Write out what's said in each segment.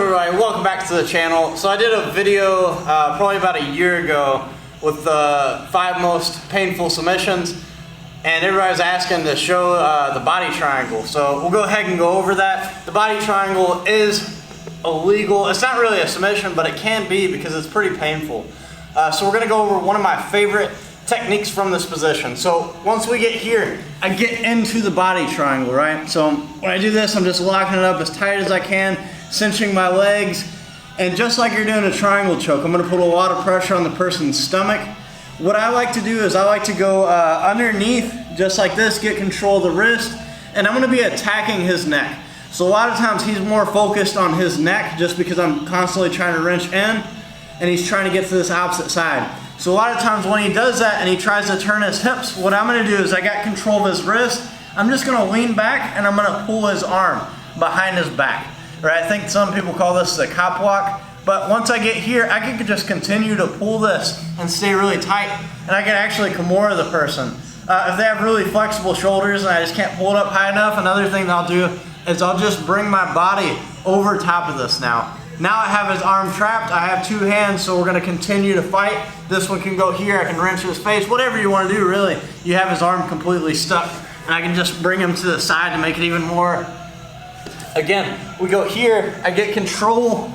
everybody, welcome back to the channel. So I did a video probably about a year ago with the 5 most painful submissions, and everybody was asking to show the body triangle. So we'll go ahead and go over that. The body triangle is illegal. It's not really a submission, but it can be because it's pretty painful. So we're gonna go over one of my favorite techniques from this position. So once we get here, I get into the body triangle, right? So when I do this, I'm just locking it up as tight as I can, cinching my legs, and just like you're doing a triangle choke, I'm gonna put a lot of pressure on the person's stomach. What I like to do is I like to go underneath, just like this, get control of the wrist, and I'm gonna be attacking his neck. So a lot of times he's more focused on his neck just because I'm constantly trying to wrench in, and he's trying to get to this opposite side. So a lot of times when he does that and he tries to turn his hips, what I'm gonna do is I got control of his wrist, I'm just gonna lean back and I'm gonna pull his arm behind his back. Right? I think some people call this the cop walk, but once I get here, I can just continue to pull this and stay really tight, and I can actually Kimura the person. If they have really flexible shoulders and I just can't pull it up high enough, another thing that I'll do is I'll just bring my body over top of this now. Now I have his arm trapped, I have 2 hands, so we're gonna continue to fight. This one can go here, I can wrench his face, whatever you wanna do really. You have his arm completely stuck, and I can just bring him to the side to make it even more. Again, we go here, I get control,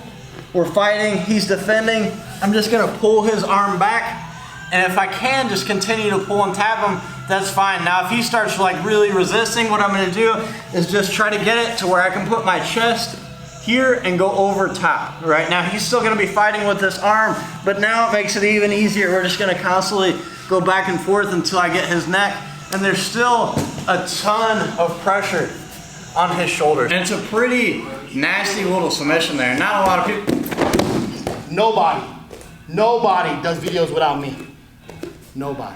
we're fighting, he's defending. I'm just gonna pull his arm back, and if I can just continue to pull and tap him, that's fine. Now if he starts like really resisting, what I'm gonna do is just try to get it to where I can put my chest here and go over top. Right now he's still gonna be fighting with this arm, but now it makes it even easier. We're just gonna constantly go back and forth until I get his neck, and there's still a ton of pressure on his shoulders. And it's a pretty nasty little submission there. Not a lot of people. Nobody does videos without me. Nobody.